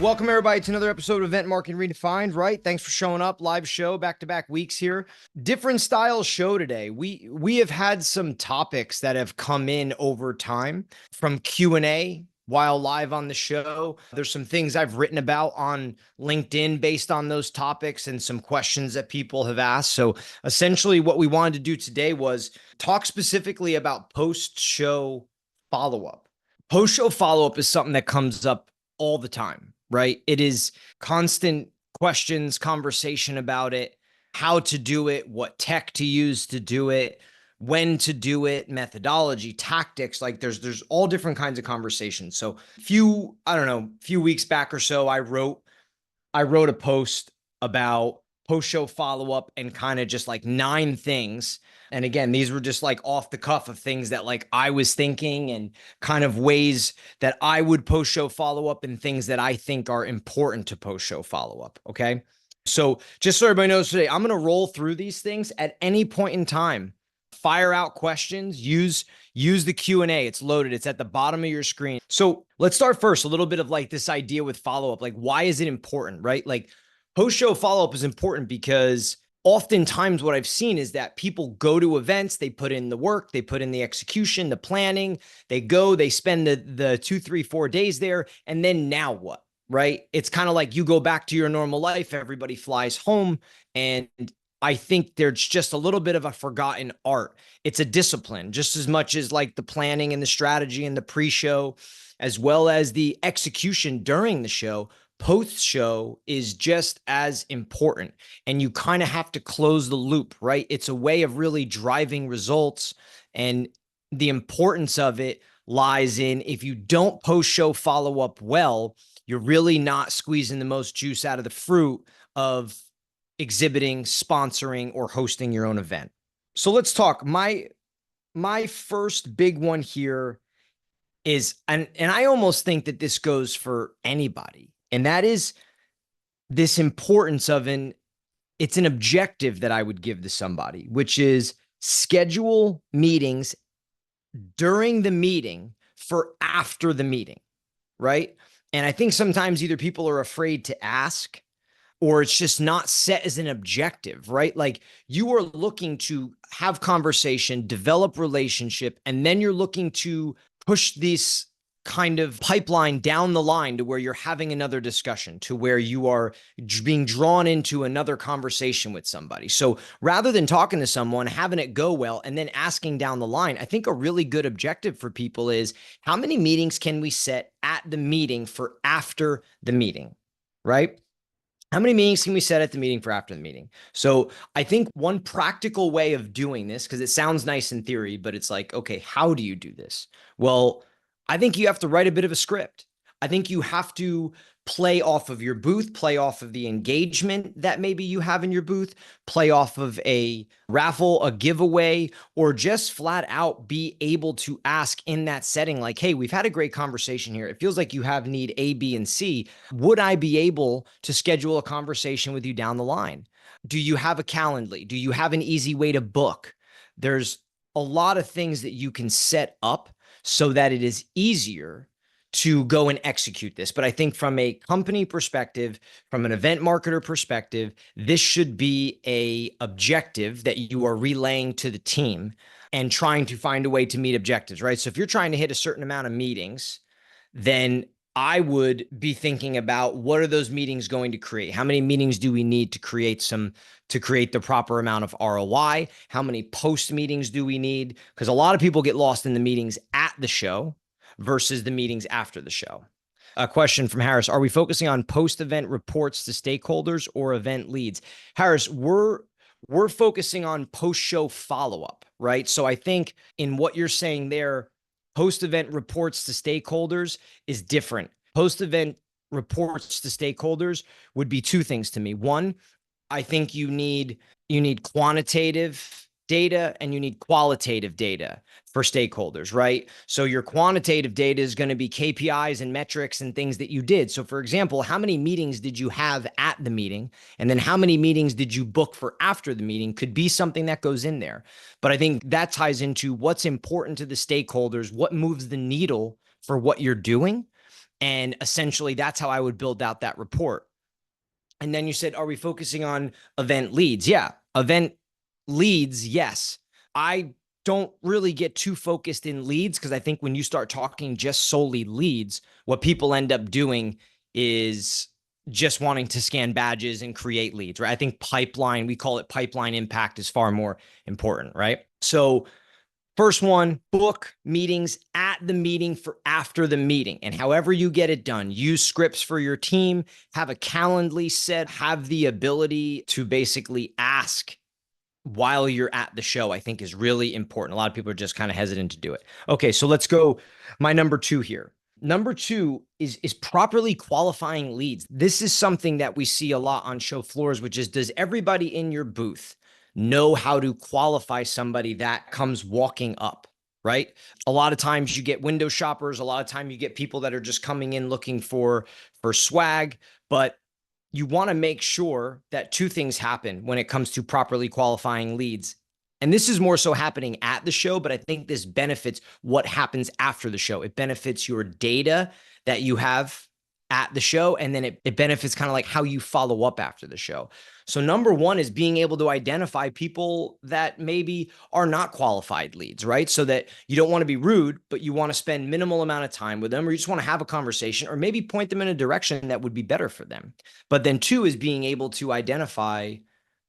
Welcome everybody to another episode of Event Marketing Redefined, right? Thanks for showing up. Live show, back-to-back weeks here. Different style show today. We have had some topics that have come in over time from Q&A while live on the show. There's some things I've written about on LinkedIn based on those topics and some questions that people have asked. So essentially what we wanted to do today was talk specifically about post-show follow-up. Post-show follow-up is something that comes up all the time, right? It is constant questions, conversation about it, how to do it, what tech to use to do it, when to do it, methodology, tactics. Like there's all different kinds of conversations. So few weeks back or so, I wrote a post about post-show follow-up and kind of just like 9 things. And again, these were just like off the cuff of things that like I was thinking and kind of ways that I would post-show follow-up and things that I think are important to post-show follow-up. Okay. So just so everybody knows today, I'm going to roll through these things at any point in time. Fire out questions, use the Q&A. It's loaded. It's at the bottom of your screen. So let's start first, a little bit of like this idea with follow-up. Like, why is it important, right? Like post-show follow-up is important because oftentimes what I've seen is that people go to events, they put in the work, they put in the execution, the planning, they go, they spend the 2, 3, 4 days there. And then now what, right? It's kind of like you go back to your normal life. Everybody flies home. And I think there's just a little bit of a forgotten art. It's a discipline just as much as like the planning and the strategy and the pre-show, as well as the execution during the show. Post-show is just as important, and you kind of have to close the loop, right? It's a way of really driving results, and the importance of it lies in if you don't post-show follow up well, you're really not squeezing the most juice out of the fruit of exhibiting, sponsoring, or hosting your own event. So let's talk. My first big one here is, and I almost think that this goes for anybody, and that is this importance of it's an objective that I would give to somebody, which is schedule meetings during the meeting for after the meeting, right? And I think sometimes either people are afraid to ask or it's just not set as an objective, right? Like you are looking to have conversation, develop relationship, and then you're looking to push this kind of pipeline down the line to where you're having another discussion, to where you are being drawn into another conversation with somebody. So rather than talking to someone, having it go well, and then asking down the line, I think a really good objective for people is how many meetings can we set at the meeting for after the meeting, right? How many meetings can we set at the meeting for after the meeting? So I think one practical way of doing this, because it sounds nice in theory, but it's like, okay, how do you do this? Well, I think you have to write a bit of a script. I think you have to play off of your booth, play off of the engagement that maybe you have in your booth, play off of a raffle, a giveaway, or just flat out be able to ask in that setting, like, hey, we've had a great conversation here. It feels like you have need A, B, and C. Would I be able to schedule a conversation with you down the line? Do you have a Calendly? Do you have an easy way to book? There's a lot of things that you can set up so that it is easier to go and execute this. But I think from a company perspective, from an event marketer perspective, this should be a objective that you are relaying to the team and trying to find a way to meet objectives, right? So if you're trying to hit a certain amount of meetings, then I would be thinking about what are those meetings going to create? How many meetings do we need to create the proper amount of ROI? How many post meetings do we need? Because a lot of people get lost in the meetings at the show versus the meetings after the show. A question from Harris: are we focusing on post-event reports to stakeholders or event leads? Harris, we're focusing on post-show follow-up, right? So I think in what you're saying there, post-event reports to stakeholders is different. Post-event reports to stakeholders would be 2 things to me. One, I think you need quantitative data and you need qualitative data for stakeholders, right? So your quantitative data is going to be KPIs and metrics and things that you did. So for example, how many meetings did you have at the meeting? And then how many meetings did you book for after the meeting could be something that goes in there. But I think that ties into what's important to the stakeholders, what moves the needle for what you're doing. And essentially that's how I would build out that report. And then you said, are we focusing on event leads? Yeah. Event leads, yes. I don't really get too focused in leads because I think when you start talking just solely leads, what people end up doing is just wanting to scan badges and create leads, right? I think pipeline, we call it pipeline impact, is far more important, right? So first one, book meetings at the meeting for after the meeting. And however you get it done, use scripts for your team, have a Calendly set, have the ability to basically ask while you're at the show, I think is really important. A lot of people are just kind of hesitant to do it. Okay, so let's go. My number two here. Number two is properly qualifying leads. This is something that we see a lot on show floors, which is, does everybody in your booth know how to qualify somebody that comes walking up, right? A lot of times you get window shoppers. A lot of time you get people that are just coming in looking for swag, but you want to make sure that two things happen when it comes to properly qualifying leads. And this is more so happening at the show, but I think this benefits what happens after the show. It benefits your data that you have at the show, and then it benefits kind of like how you follow up after the show. So number one is being able to identify people that maybe are not qualified leads, right? So that you don't want to be rude, but you want to spend minimal amount of time with them, or you just want to have a conversation, or maybe point them in a direction that would be better for them. But then two is being able to identify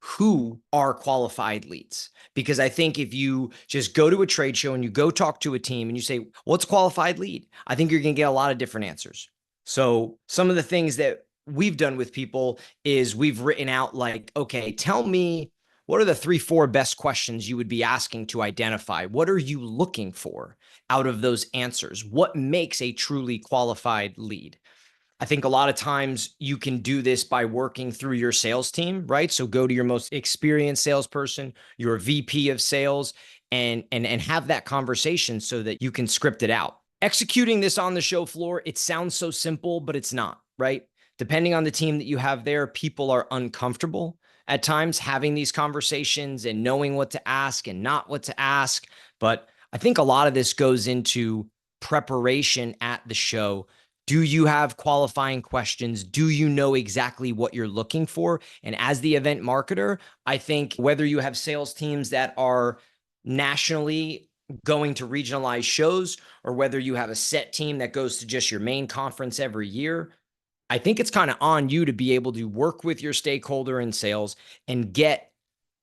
who are qualified leads. Because I think if you just go to a trade show and you go talk to a team and you say, what's a qualified lead? I think you're going to get a lot of different answers. So some of the things that we've done with people is we've written out like, okay, tell me, what are the 3-4 best questions you would be asking to identify? What are you looking for out of those answers? What makes a truly qualified lead? I think a lot of times you can do this by working through your sales team, right? So go to your most experienced salesperson, your VP of sales, and have that conversation so that you can script it out. Executing this on the show floor, it sounds so simple, but it's not, right? Depending on the team that you have there, people are uncomfortable at times having these conversations and knowing what to ask and not what to ask. But I think a lot of this goes into preparation at the show. Do you have qualifying questions? Do you know exactly what you're looking for? And as the event marketer, I think whether you have sales teams that are nationally going to regionalized shows, or whether you have a set team that goes to just your main conference every year, I think it's kind of on you to be able to work with your stakeholder in sales and get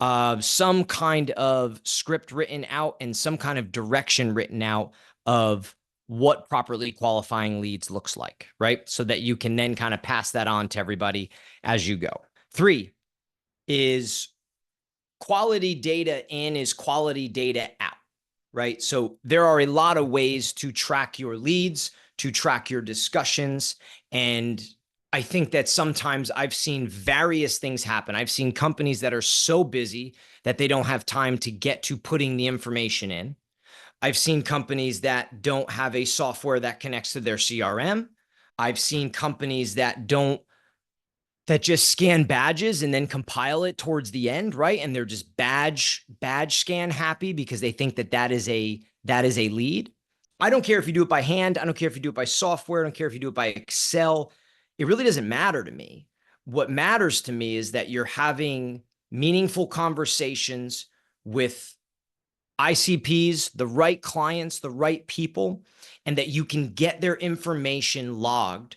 some kind of script written out and some kind of direction written out of what properly qualifying leads looks like, right? So that you can then kind of pass that on to everybody as you go. 3 is quality data in is quality data out, right? So there are a lot of ways to track your leads, to track your discussions. And I think that sometimes I've seen various things happen. I've seen companies that are so busy that they don't have time to get to putting the information in. I've seen companies that don't have a software that connects to their CRM. I've seen companies that just scan badges and then compile it towards the end, right? And they're just badge scan happy because they think that is a lead. I don't care if you do it by hand. I don't care if you do it by software. I don't care if you do it by Excel. It really doesn't matter to me. What matters to me is that you're having meaningful conversations with ICPs, the right clients, the right people, and that you can get their information logged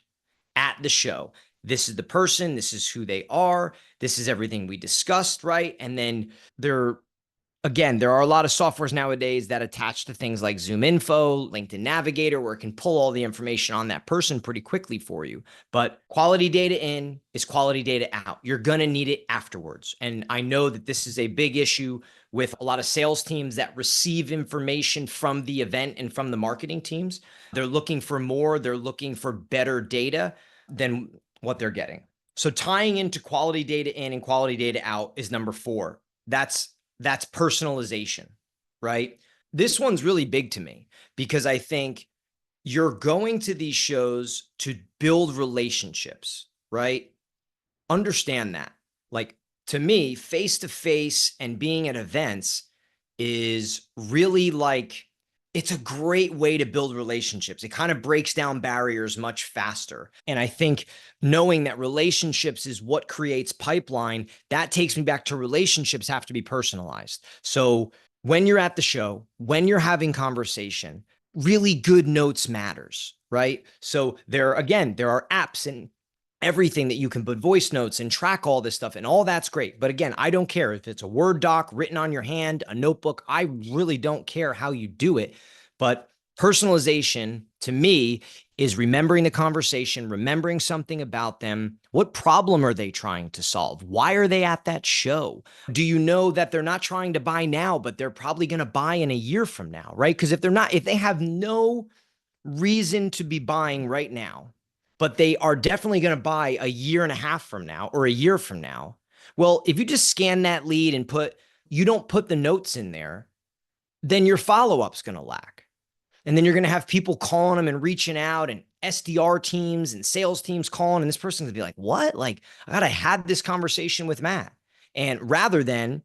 at the show. This is the person, this is who they are, this is everything we discussed, right? And then there are a lot of softwares nowadays that attach to things like Zoom Info, LinkedIn Navigator, where it can pull all the information on that person pretty quickly for you. But quality data in is quality data out. You're going to need it afterwards. And I know that this is a big issue with a lot of sales teams that receive information from the event and from the marketing teams. They're looking for more, they're looking for better data than what they're getting. So tying into quality data in and quality data out is number 4. That's personalization, right? This one's really big to me because I think you're going to these shows to build relationships, right? Understand that. Like, to me, face to face and being at events is really like It's a great way to build relationships. It kind of breaks down barriers much faster. And I think knowing that relationships is what creates pipeline, that takes me back to relationships have to be personalized. So when you're at the show, when you're having conversation, really good notes matters, right? So there are apps and everything that you can put voice notes and track all this stuff, and all that's great. But again, I don't care if it's a Word doc written on your hand, a notebook. I really don't care how you do it. But personalization to me is remembering the conversation, remembering something about them. What problem are they trying to solve? Why are they at that show? Do you know that they're not trying to buy now, but they're probably going to buy in a year from now, right? Because if they have no reason to be buying right now, but they are definitely going to buy a year and a half from now or a year from now. Well, if you just scan that lead and you don't put the notes in there, then your follow-up's going to lack. And then you're going to have people calling them and reaching out, and SDR teams and sales teams calling. And this person's going to be like, what? Like, I got to have this conversation with Matt. And rather than,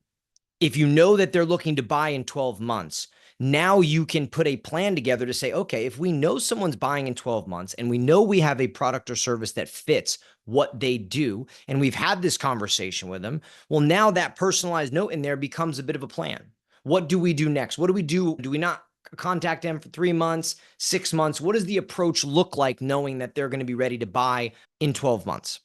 if you know that they're looking to buy in 12 months, now you can put a plan together to say, okay, if we know someone's buying in 12 months and we know we have a product or service that fits what they do, and we've had this conversation with them, well, now that personalized note in there becomes a bit of a plan. What do we do next? What do we do? Do we not contact them for 3 months, 6 months? What does the approach look like knowing that they're going to be ready to buy in 12 months?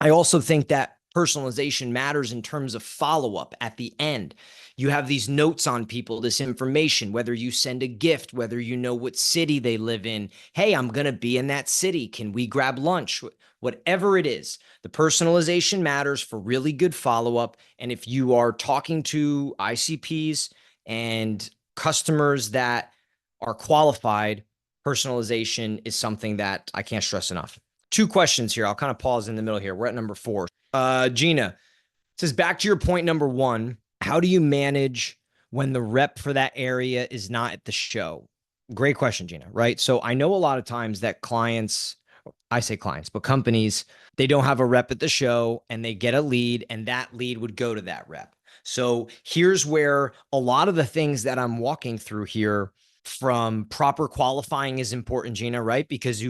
I also think that personalization matters in terms of follow-up at the end. You have these notes on people, this information, whether you send a gift, whether you know what city they live in. Hey, I'm going to be in that city. Can we grab lunch? Whatever it is, the personalization matters for really good follow-up. And if you are talking to ICPs and customers that are qualified, personalization is something that I can't stress enough. 2 questions here. I'll kind of pause in the middle here. We're at number 4. Gina says, back to your point number 1, how do you manage when the rep for that area is not at the show? Great question, Gina, right? So I know a lot of times that I say clients, but companies, they don't have a rep at the show and they get a lead, and that lead would go to that rep. So here's where a lot of the things that I'm walking through here, from proper qualifying, is important, Gina, right? Because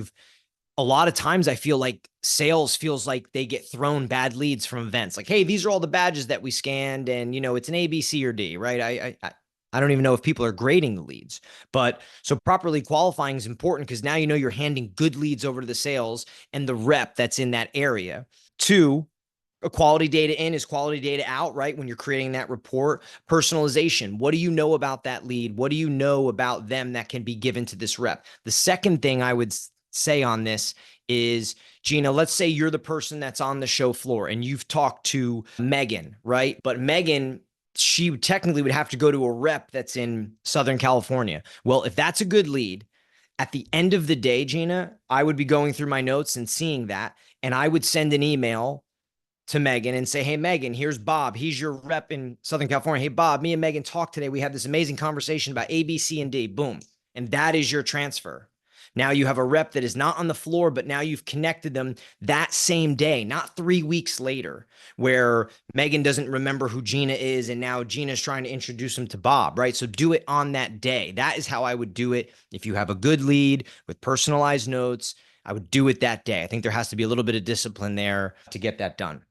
a lot of times I feel like sales feels like they get thrown bad leads from events. Like, hey, these are all the badges that we scanned, and it's an A, B, C, or D, right? I don't even know if people are grading the leads, but so properly qualifying is important, because now you're handing good leads over to the sales and the rep that's in that area. 2, a quality data in is quality data out, right? When you're creating that report. Personalization. What do you know about that lead? What do you know about them that can be given to this rep? The second thing I would say on this is, Gina, let's say you're the person that's on the show floor and you've talked to Megan, right? But Megan, she technically would have to go to a rep that's in Southern California. Well, if that's a good lead, at the end of the day, Gina, I would be going through my notes and seeing that, and I would send an email to Megan and say, hey, Megan, here's Bob. He's your rep in Southern California. Hey, Bob, me and Megan talked today. We had this amazing conversation about A, B, C, and D. Boom. And that is your transfer. Now you have a rep that is not on the floor, but now you've connected them that same day, not 3 weeks later, where Megan doesn't remember who Gina is, and now Gina's trying to introduce him to Bob, right? So do it on that day. That is how I would do it. If you have a good lead with personalized notes, I would do it that day. I think there has to be a little bit of discipline there to get that done.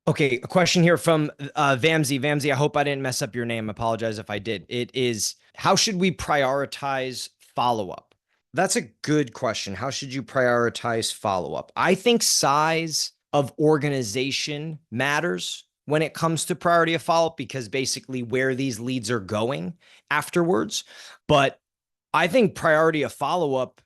Okay, a question here from Vamsi. Vamsi, I hope I didn't mess up your name. I apologize if I did. It is, how should we prioritize follow-up? That's a good question. How should you prioritize follow-up? I think size of organization matters when it comes to priority of follow-up, because basically where these leads are going afterwards. But I think priority of follow-up,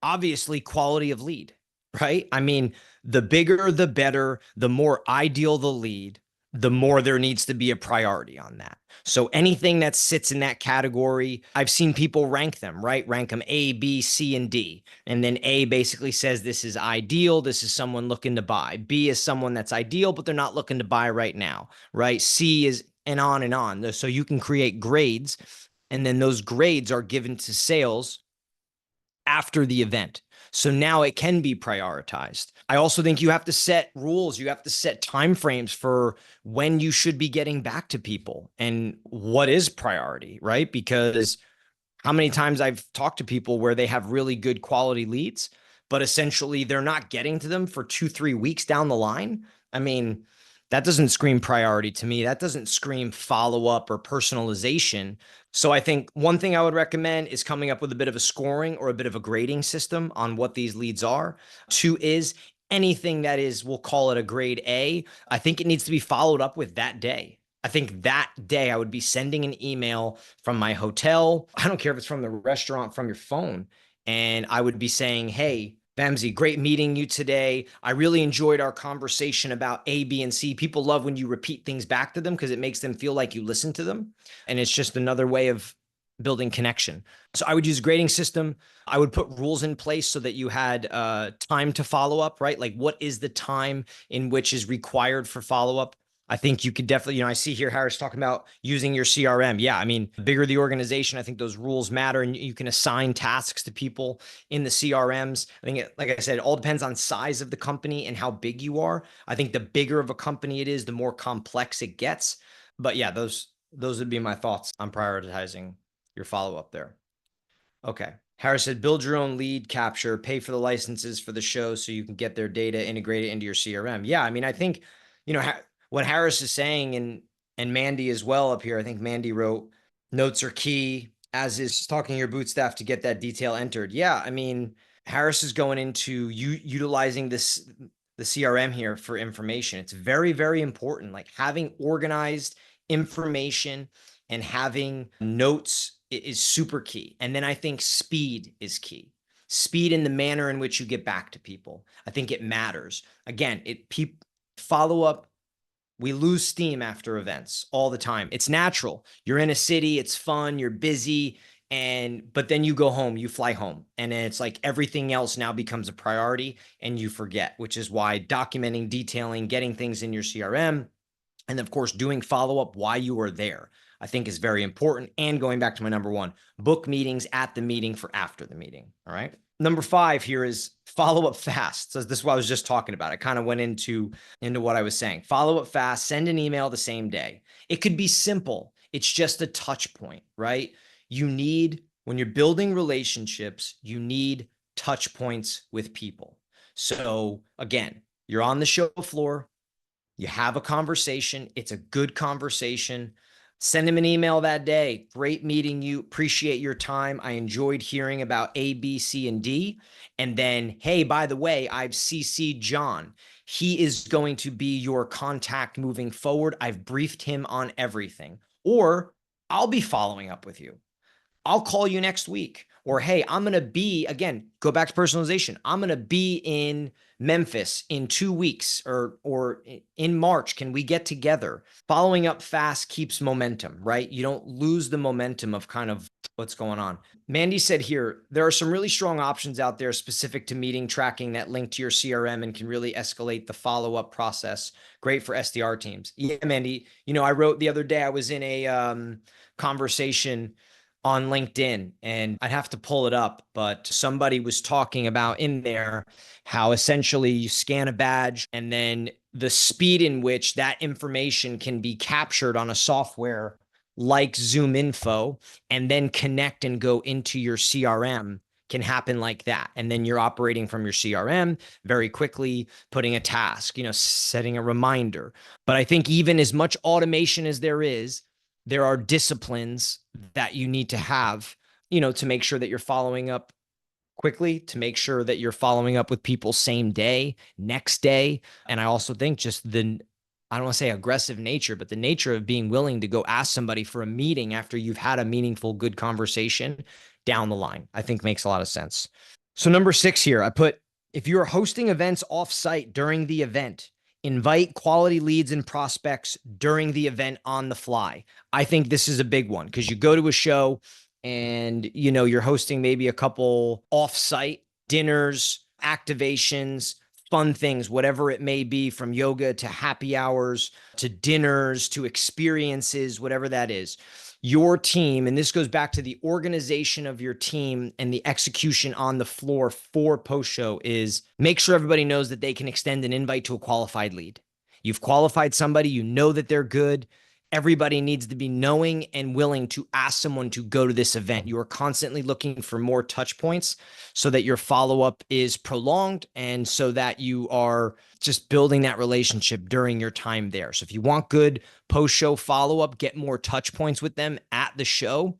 obviously quality of lead, right? I mean, the bigger, the better, the more ideal the lead, the more there needs to be a priority on that. So anything that sits in that category, I've seen people rank them, right? Rank them A, B, C, and D. And then A basically says this is ideal. This is someone looking to buy. B is someone that's ideal, but they're not looking to buy right now, right? C is, and on and on. So you can create grades, and then those grades are given to sales after the event. So now it can be prioritized. I also think you have to set rules. You have to set timeframes for when you should be getting back to people and what is priority, right? Because how many times I've talked to people where they have really good quality leads, but essentially they're not getting to them for 2, 3 weeks down the line. I mean, that doesn't scream priority to me. That doesn't scream follow up or personalization. So I think one thing I would recommend is coming up with a bit of a scoring or a bit of a grading system on what these leads are. Two is anything that is, we'll call it a grade A. I think it needs to be followed up with that day. I think that day I would be sending an email from my hotel. I don't care if it's from the restaurant, from your phone. And I would be saying, hey, Bamsy, great meeting you today. I really enjoyed our conversation about A, B, and C. People love when you repeat things back to them because it makes them feel like you listen to them. And it's just another way of building connection. So I would use a grading system. I would put rules in place so that you had time to follow up, right? Like what is the time in which is required for follow up? I think you could definitely, I see here Harris talking about using your CRM. Yeah, I mean, the bigger the organization, I think those rules matter, and you can assign tasks to people in the CRMs. I think, like I said, it all depends on size of the company and how big you are. I think the bigger of a company it is, the more complex it gets. But yeah, those would be my thoughts on prioritizing your follow-up there. Okay. Harris said, build your own lead capture, pay for the licenses for the show so you can get their data integrated into your CRM. Yeah, I mean, I think, what Harris is saying, and Mandy as well up here, I think Mandy wrote, notes are key, as is talking to your boot staff to get that detail entered. Yeah, I mean, Harris is going into utilizing the CRM here for information. It's very, very important. Like having organized information and having notes is super key. And then I think speed is key. Speed in the manner in which you get back to people. I think it matters. Again, follow up. We lose steam after events all the time. It's natural. You're in a city, it's fun, you're busy, but then you go home, you fly home, and then it's like everything else now becomes a priority and you forget, which is why documenting, detailing, getting things in your CRM, and of course, doing follow-up while you are there, I think is very important. And going back to my number one, book meetings at the meeting for after the meeting. All right. Number 5 here is follow up fast. So this is what I was just talking about. I kind of went into what I was saying. Follow up fast, send an email the same day. It could be simple. It's just a touch point, right? When you're building relationships, you need touch points with people. So again, you're on the show floor, you have a conversation. It's a good conversation. Send him an email that day. Great meeting you. Appreciate your time. I enjoyed hearing about A, B, C, and D. And then, hey, by the way, I've CC'd John. He is going to be your contact moving forward. I've briefed him on everything. Or I'll be following up with you. I'll call you next week. Or, hey, I'm going to be, again, go back to personalization. I'm going to be in Memphis in 2 weeks or in March. Can we get together? Following up fast keeps momentum, right? You don't lose the momentum of kind of what's going on. Mandy said here, there are some really strong options out there specific to meeting tracking that link to your CRM and can really escalate the follow-up process. Great for SDR teams. Yeah, Mandy, I wrote the other day, I was in a conversation on LinkedIn, and I'd have to pull it up, but somebody was talking about in there how essentially you scan a badge and then the speed in which that information can be captured on a software like Zoom Info and then connect and go into your CRM can happen like that. And then you're operating from your CRM very quickly, putting a task, setting a reminder. But I think even as much automation as there are disciplines that you need to have, to make sure that you're following up quickly, to make sure that you're following up with people same day, next day. And I also think just I don't want to say aggressive nature, but the nature of being willing to go ask somebody for a meeting after you've had a meaningful, good conversation down the line, I think makes a lot of sense. So number 6 here, I put, if you are hosting events offsite during the event, invite quality leads and prospects during the event on the fly. I think this is a big one because you go to a show and, you're hosting maybe a couple offsite dinners, activations, fun things, whatever it may be, from yoga to happy hours to dinners to experiences, whatever that is. Your team, and this goes back to the organization of your team and the execution on the floor for post-show, is make sure everybody knows that they can extend an invite to a qualified lead. You've qualified somebody, you know that they're good. everybody needs to be knowing and willing to ask someone to go to this event. You are constantly looking for more touch points so that your follow-up is prolonged and so that you are just building that relationship during your time there. So if you want good post-show follow-up, get more touch points with them at the show.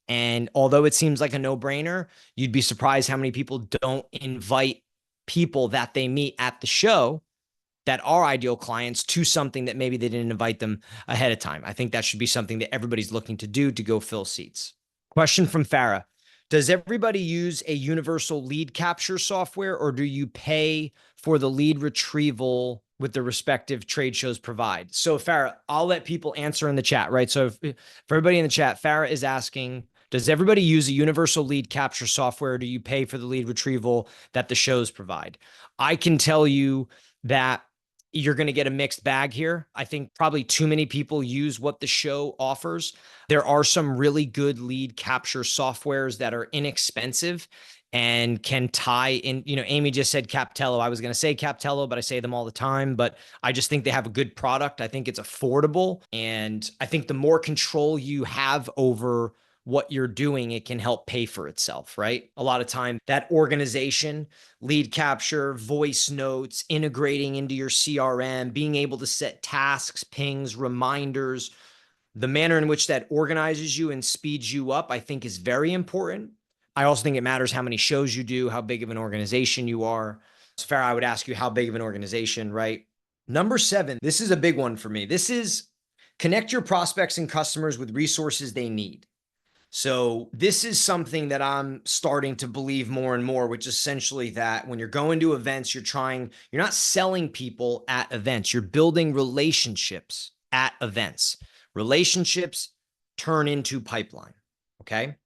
And although it seems like a no-brainer, you'd be surprised how many people don't invite people that they meet at the show that are ideal clients to something that maybe they didn't invite them ahead of time. I think that should be something that everybody's looking to do to go fill seats. Question from Farah. Does everybody use a universal lead capture software, or do you pay for the lead retrieval with the respective trade shows provide? So Farah, I'll let people answer in the chat, right? So for everybody in the chat, Farah is asking, does everybody use a universal lead capture software, or do you pay for the lead retrieval that the shows provide? I can tell you that you're going to get a mixed bag here. I think probably too many people use what the show offers. There are some really good lead capture softwares that are inexpensive and can tie in. You know, Amy just said Captello. I was going to say Captello, but I say them all the time. But I just think they have a good product. I think it's affordable. And I think the more control you have over what you're doing, it can help pay for itself, right? A lot of time that organization, lead capture, voice notes, integrating into your CRM, being able to set tasks, pings, reminders, the manner in which that organizes you and speeds you up, I think is very important. I also think it matters how many shows you do, how big of an organization you are. It's fair. I would ask you how big of an organization, right? Number 7, this is a big one for me. This is connect your prospects and customers with resources they need. So this is something that I'm starting to believe more and more, which is essentially that when you're going to events, you're not selling people at events, you're building relationships at events. Relationships turn into pipeline. Okay.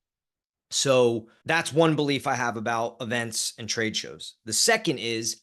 So that's one belief I have about events and trade shows. The second is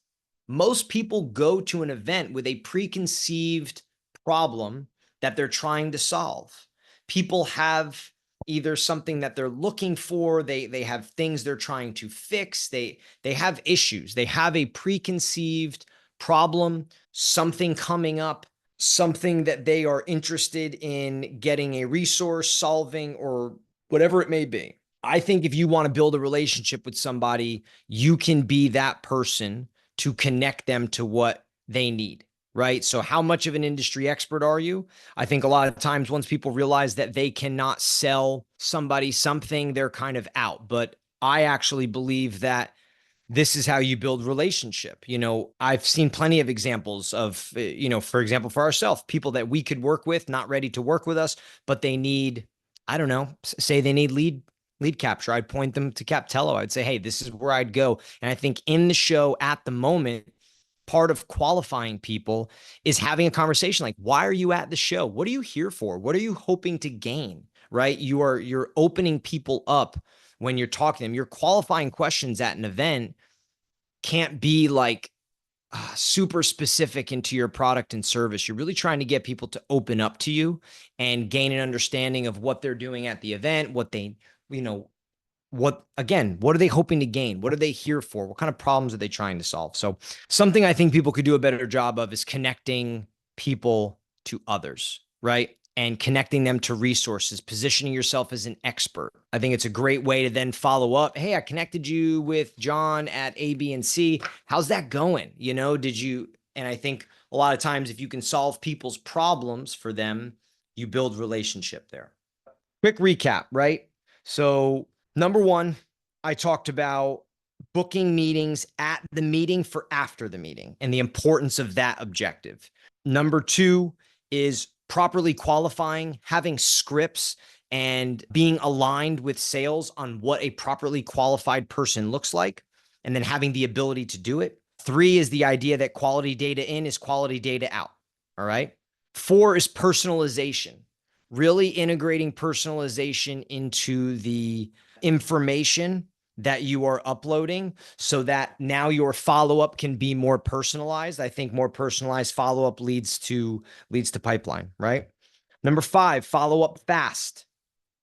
most people go to an event with a preconceived problem that they're trying to solve. People have either something that they're looking for, they have things they're trying to fix, they have issues, they have a preconceived problem, something coming up, something that they are interested in getting a resource, solving, or whatever it may be. I think if you want to build a relationship with somebody, you can be that person to connect them to what they need, right? So how much of an industry expert are you? I think a lot of times once people realize that they cannot sell somebody something, they're kind of out. But I actually believe that this is how you build relationship. You know, I've seen plenty of examples of, you know, for example, for ourselves, people that we could work with, not ready to work with us, but they need, I don't know, say they need lead capture. I'd point them to Captello. I'd say, hey, this is where I'd go. And I think in the show at the moment, part of qualifying people is having a conversation like, why are you at the show? What are you here for? What are you hoping to gain? Right? You're opening people up when you're talking to them. Your qualifying questions at an event can't be like super specific into your product and service. You're really trying to get people to open up to you and gain an understanding of what they're doing at the event, what they, you know, what are they hoping to gain? What are they here for? What kind of problems are they trying to solve? So something I think people could do a better job of is connecting people to others, right? And connecting them to resources, positioning yourself as an expert. I think it's a great way to then follow up. Hey, I connected you with John at A, B, and C. How's that going? You know, and I think a lot of times if you can solve people's problems for them, you build relationship there. Quick recap, right? So number 1, I talked about booking meetings at the meeting for after the meeting and the importance of that objective. Number 2 is properly qualifying, having scripts, and being aligned with sales on what a properly qualified person looks like, and then having the ability to do it. 3 is the idea that quality data in is quality data out. All right. 4 is personalization, really integrating personalization into the information that you are uploading so that now your follow-up can be more personalized. I think more personalized follow-up leads to pipeline, right? Number 5, follow up fast.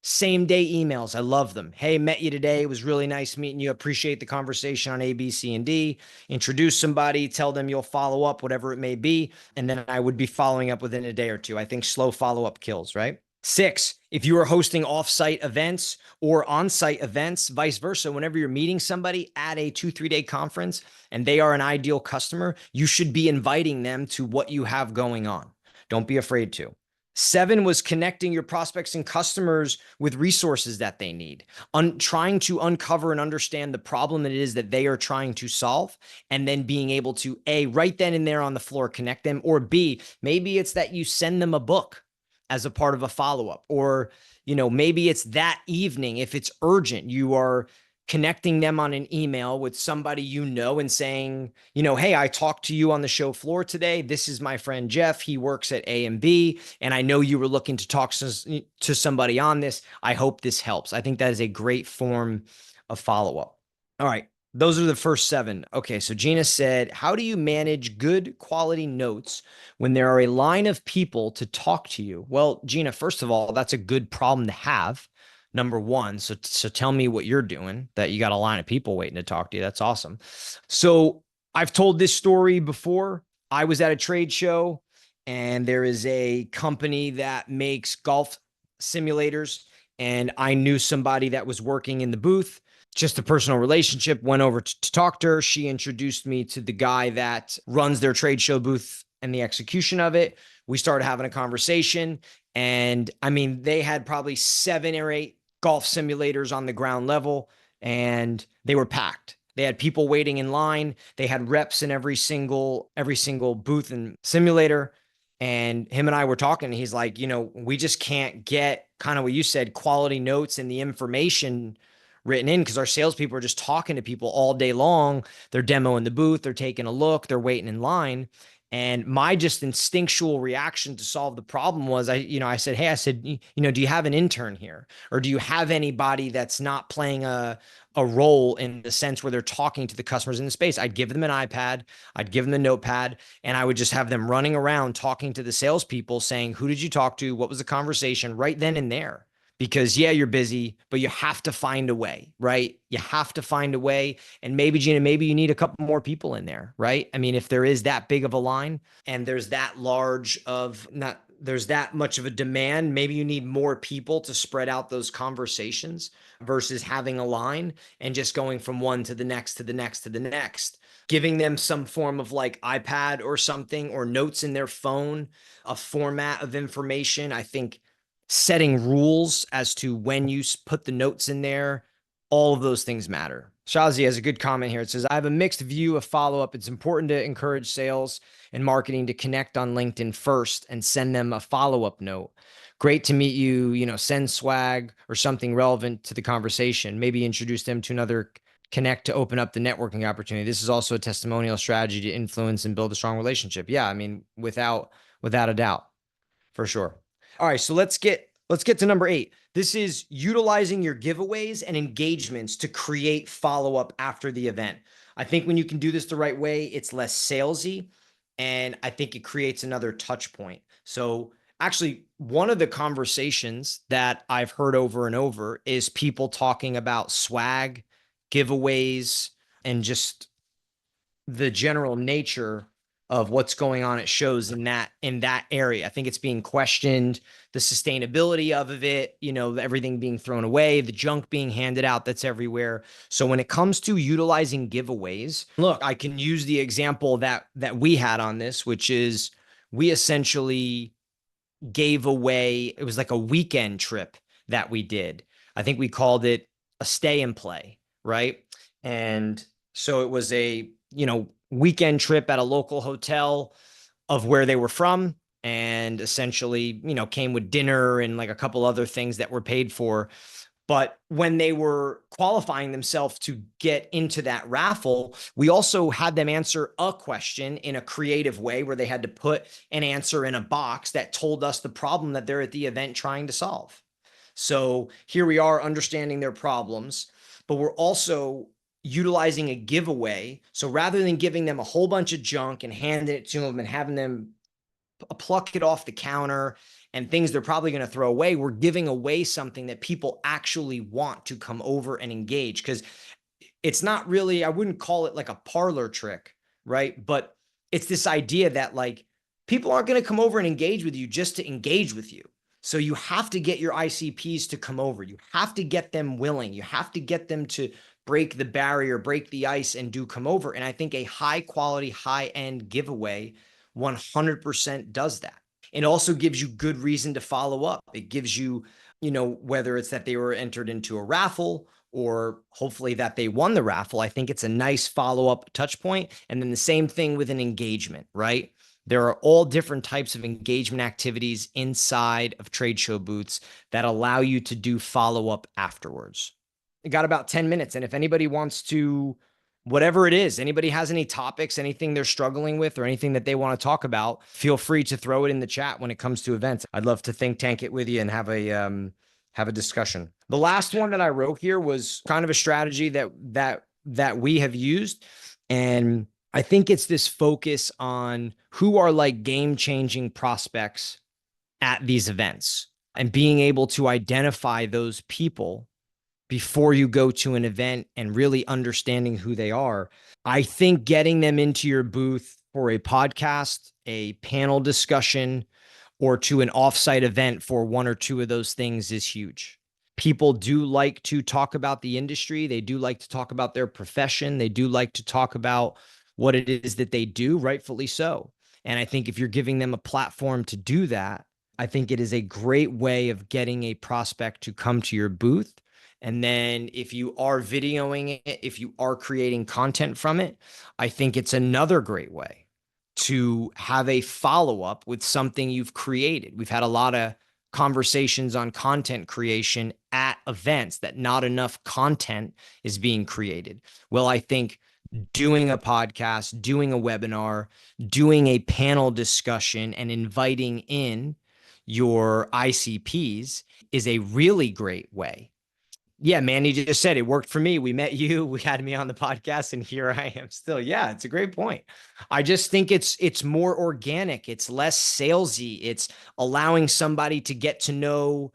Same day emails. I love them. Hey, met you today. It was really nice meeting you. Appreciate the conversation on A, B, C, and D. Introduce somebody, tell them you'll follow up, whatever it may be. And then I would be following up within a day or two. I think slow follow up kills, right? 6, if you are hosting offsite events or on-site events, vice versa, whenever you're meeting somebody at a 2-3 day conference and they are an ideal customer, you should be inviting them to what you have going on. Don't be afraid to. 7 was connecting your prospects and customers with resources that they need, trying to uncover and understand the problem that it is that they are trying to solve, and then being able to A, right then and there on the floor, connect them, or B, maybe it's that you send them a book as a part of a follow-up, or, maybe it's that evening. If it's urgent, you are connecting them on an email with somebody and saying, hey, I talked to you on the show floor today. This is my friend Jeff. He works at A and B, and I know you were looking to talk to somebody on this. I hope this helps. I think that is a great form of follow-up. All right. Those are the first 7. Okay, so Gina said, how do you manage good quality notes when there are a line of people to talk to you? Well, Gina, first of all, that's a good problem to have. Number one. So tell me what you're doing, that you got a line of people waiting to talk to you. That's awesome. So I've told this story before. I was at a trade show and there is a company that makes golf simulators, and I knew somebody that was working in the booth. Just a personal relationship, went over to talk to her. She introduced me to the guy that runs their trade show booth and the execution of it. We started having a conversation, and I mean, they had probably 7 or 8 golf simulators on the ground level, and they were packed. They had people waiting in line. They had reps in every single booth and simulator. And him and I were talking, and he's like, we just can't get, kind of what you said, quality notes and the information written in, because our salespeople are just talking to people all day long. They're demoing the booth, they're taking a look, they're waiting in line. And my just instinctual reaction to solve the problem was, I said, hey, do you have an intern here? Or do you have anybody that's not playing a role in the sense where they're talking to the customers in the space? I'd give them an iPad, I'd give them the notepad, and I would just have them running around talking to the salespeople saying, who did you talk to? What was the conversation right then and there? Because yeah, you're busy, but you have to find a way, right? You have to find a way. And maybe, Gina, maybe you need a couple more people in there, right? I mean, if there is that big of a line and there's that there's that much of a demand, maybe you need more people to spread out those conversations versus having a line and just going from one to the next, to the next, to the next. Giving them some form of like iPad or something, or notes in their phone, a format of information. I think setting rules as to when you put the notes in there, all of those things matter. Shazi has a good comment here. It says, I have a mixed view of follow-up. It's important to encourage sales and marketing to connect on LinkedIn first and send them a follow-up note. Great to meet you, send swag or something relevant to the conversation. Maybe introduce them to another connect to open up the networking opportunity. This is also a testimonial strategy to influence and build a strong relationship. Yeah, I mean, without a doubt, for sure. All right, so let's get to number 8. This is utilizing your giveaways and engagements to create follow-up after the event. I think when you can do this the right way, it's less salesy, and I think it creates another touch point. So actually, one of the conversations that I've heard over and over is people talking about swag, giveaways, and just the general nature of what's going on at shows in that area. I think it's being questioned, the sustainability of it, everything being thrown away, the junk being handed out that's everywhere. So when it comes to utilizing giveaways, look, I can use the example that we had on this, which is we essentially gave away, it was like a weekend trip that we did. I think we called it a stay and play, right? And so it was a, weekend trip at a local hotel of where they were from, and essentially, came with dinner and like a couple other things that were paid for. But when they were qualifying themselves to get into that raffle, we also had them answer a question in a creative way where they had to put an answer in a box that told us the problem that they're at the event trying to solve. So here we are understanding their problems, but we're also utilizing a giveaway. So rather than giving them a whole bunch of junk and handing it to them and having them pluck it off the counter and things they're probably going to throw away. We're giving away something that people actually want to come over and engage, because it's not really, I wouldn't call it like a parlor trick, right? But it's this idea that like people aren't going to come over and engage with you just to engage with you. So you have to get your ICPs to come over. You have to get them willing. You have to get them to break the barrier, break the ice, and do come over. And I think a high quality, high end giveaway 100% does that. It also gives you good reason to follow up. It gives you, whether it's that they were entered into a raffle or hopefully that they won the raffle. I think it's a nice follow-up touch point. And then the same thing with an engagement, right? There are all different types of engagement activities inside of trade show booths that allow you to do follow-up afterwards. You got about 10 minutes. And if anybody wants to, whatever it is, anybody has any topics, anything they're struggling with, or anything that they want to talk about, feel free to throw it in the chat when it comes to events. I'd love to think tank it with you and have a discussion. The last one that I wrote here was kind of a strategy that we have used. And I think it's this focus on who are like game-changing prospects at these events and being able to identify those people before you go to an event and really understanding who they are. I think getting them into your booth for a podcast, a panel discussion, or to an offsite event for one or two of those things is huge. People do like to talk about the industry. They do like to talk about their profession. They do like to talk about what it is that they do, rightfully so. And I think if you're giving them a platform to do that, I think it is a great way of getting a prospect to come to your booth. And then if you are videoing it, if you are creating content from it, I think it's another great way to have a follow-up with something you've created. We've had a lot of conversations on content creation at events that not enough content is being created. Well, I think doing a podcast, doing a webinar, doing a panel discussion, and inviting in your ICPs is a really great way. Yeah, Mandy just said it worked for me. We met you, we had me on the podcast, and here I am still. Yeah, it's a great point. I just think it's more organic. It's less salesy. It's allowing somebody to get to know,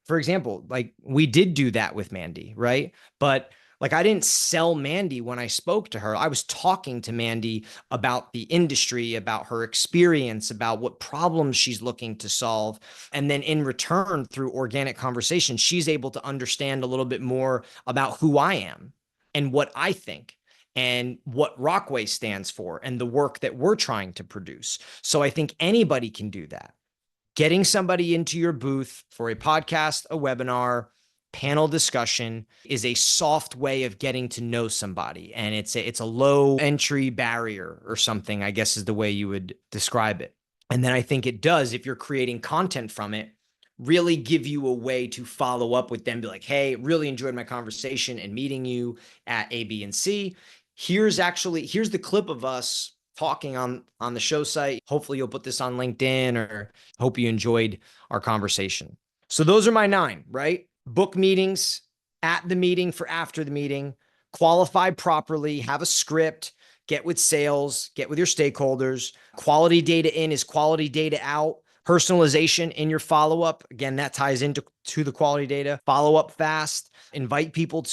for example, like we did do that with Mandy, right? But like I didn't sell Mandy when I spoke to her. I was talking to Mandy about the industry, about her experience, about what problems she's looking to solve. And then in return, through organic conversation, she's able to understand a little bit more about who I am and what I think and what Rockway stands for and the work that we're trying to produce. So I think anybody can do that. Getting somebody into your booth for a podcast, a webinar, panel discussion is a soft way of getting to know somebody. And it's a low entry barrier or something, I guess is the way you would describe it. And then I think it does, if you're creating content from it, really give you a way to follow up with them, be like, hey, really enjoyed my conversation and meeting you at A, B, and C. Here's the clip of us talking on the show site. Hopefully you'll put this on LinkedIn, or hope you enjoyed our conversation. So those are my 9, right? Book meetings at the meeting for after the meeting, qualify properly, have a script, get with sales, get with your stakeholders. Quality data in is quality data out. Personalization in your follow-up. Again, that ties into the quality data. Follow up fast. Invite people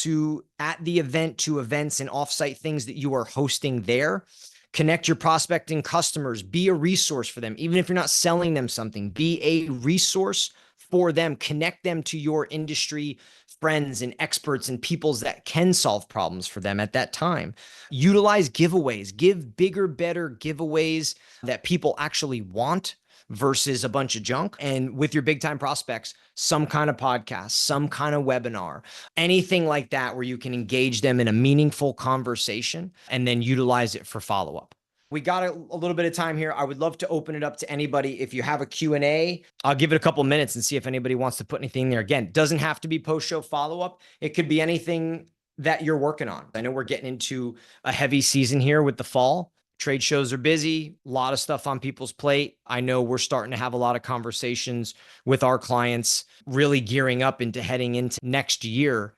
at the event to events and offsite things that you are hosting there. Connect your prospecting customers. Be a resource for them. Even if you're not selling them something, be a resource for them. Connect them to your industry friends and experts and peoples that can solve problems for them at that time. Utilize giveaways. Give bigger, better giveaways that people actually want versus a bunch of junk. And with your big time prospects, some kind of podcast, some kind of webinar, anything like that where you can engage them in a meaningful conversation and then utilize it for follow-up. We got a little bit of time here. I would love to open it up to anybody. If you have a Q&A, I'll give it a couple minutes and see if anybody wants to put anything there. Again, it doesn't have to be post-show follow-up. It could be anything that you're working on. I know we're getting into a heavy season here with the fall. Trade shows are busy, a lot of stuff on people's plate. I know we're starting to have a lot of conversations with our clients, really gearing up into heading into next year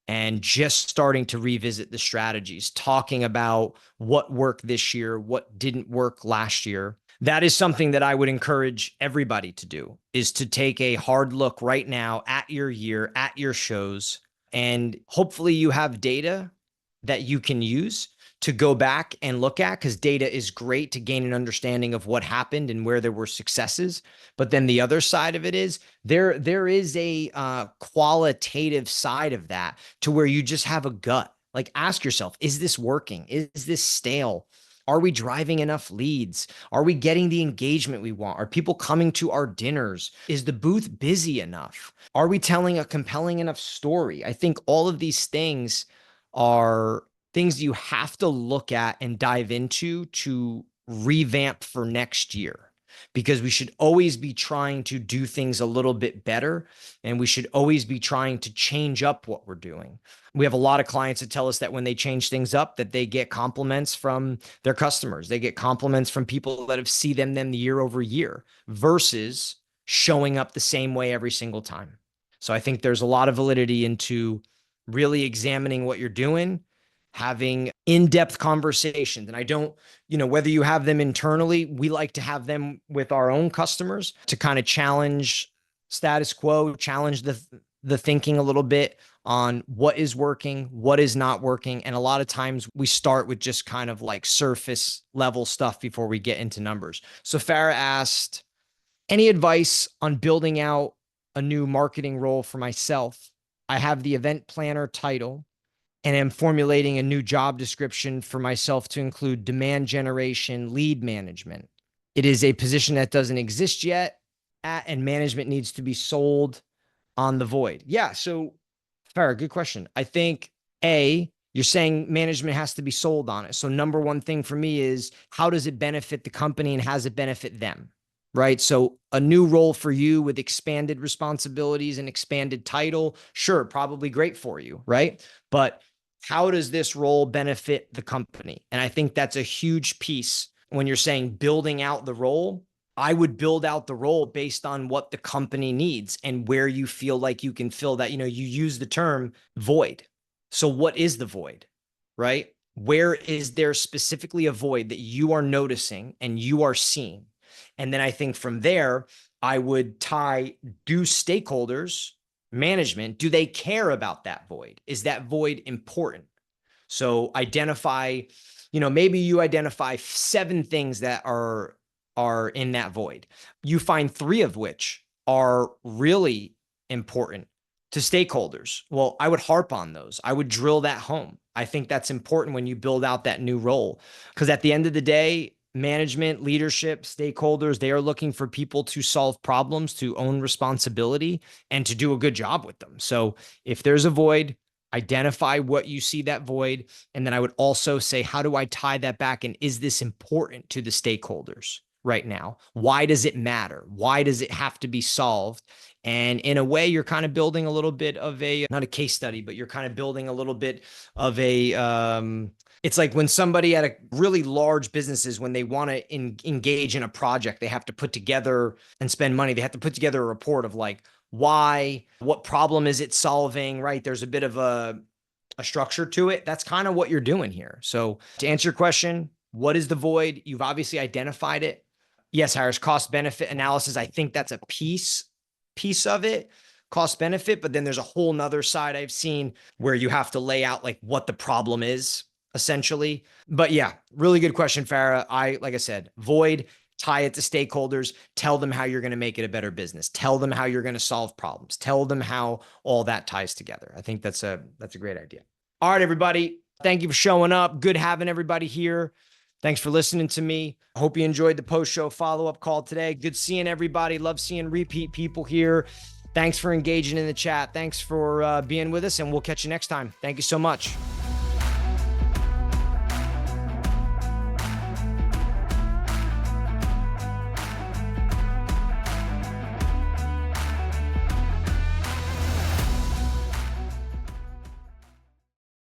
and just starting to revisit the strategies, talking about what worked this year, what didn't work last year. That is something that I would encourage everybody to do, is to take a hard look right now at your year, at your shows, and hopefully you have data that you can use to go back and look at, because data is great to gain an understanding of what happened and where there were successes. But then the other side of it is there is a qualitative side of that, to where you just have a gut. Like, ask yourself, is this working? Is this stale? Are we driving enough leads? Are we getting the engagement we want? Are people coming to our dinners? Is the booth busy enough? Are we telling a compelling enough story? I think all of these things are things you have to look at and dive into to revamp for next year, because we should always be trying to do things a little bit better, and we should always be trying to change up what we're doing. We have a lot of clients that tell us that when they change things up, that they get compliments from their customers. They get compliments from people that have seen them year over year, versus showing up the same way every single time. So I think there's a lot of validity into really examining what you're doing, having in-depth conversations. And I don't, whether you have them internally, we like to have them with our own customers to kind of challenge status quo, challenge the thinking a little bit on what is working, what is not working. And a lot of times we start with just kind of like surface level stuff before we get into numbers. So Farah asked, any advice on building out a new marketing role for myself? I have the event planner title and am formulating a new job description for myself to include demand generation, lead management. It is a position that doesn't exist yet, and management needs to be sold on the void. Yeah. So, Farah, good question. I think you're saying management has to be sold on it. So number one thing for me is, how does it benefit the company and how does it benefit them? Right. So a new role for you with expanded responsibilities and expanded title, sure, probably great for you. Right. But how does this role benefit the company? And I think that's a huge piece when you're saying building out the role. I would build out the role based on what the company needs and where you feel like you can fill that. You use the term void. So what is the void, right? Where is there specifically a void that you are noticing and you are seeing? And then I think from there, I would tie, do stakeholders, management, do they care about that void? Is that void important? So identify, maybe you identify 7 things that are in that void. You find 3 of which are really important to stakeholders. Well, I would harp on those. I would drill that home. I think that's important when you build out that new role, because at the end of the day, management, leadership, stakeholders, they are looking for people to solve problems, to own responsibility, and to do a good job with them. So if there's a void, identify what you see that void. And then I would also say, how do I tie that back? And is this important to the stakeholders right now? Why does it matter? Why does it have to be solved? And in a way, you're kind of building a little bit of not a case study, but you're kind of building a little bit of it's like when somebody at a really large businesses, when they want to engage in a project, they have to put together and spend money. They have to put together a report of like, why, what problem is it solving, right? There's a bit of a structure to it. That's kind of what you're doing here. So to answer your question, what is the void? You've obviously identified it. Yes, Harris, cost benefit analysis. I think that's a piece of it, cost benefit, but then there's a whole nother side I've seen where you have to lay out like what the problem is essentially. But yeah, really good question, Farah. Like I said, void, tie it to stakeholders, tell them how you're going to make it a better business, tell them how you're going to solve problems, tell them how all that ties together. I think that's a great idea. All right, everybody. Thank you for showing up. Good having everybody here. Thanks for listening to me. I hope you enjoyed the post-show follow-up call today. Good seeing everybody. Love seeing repeat people here. Thanks for engaging in the chat. Thanks for being with us, and we'll catch you next time. Thank you so much.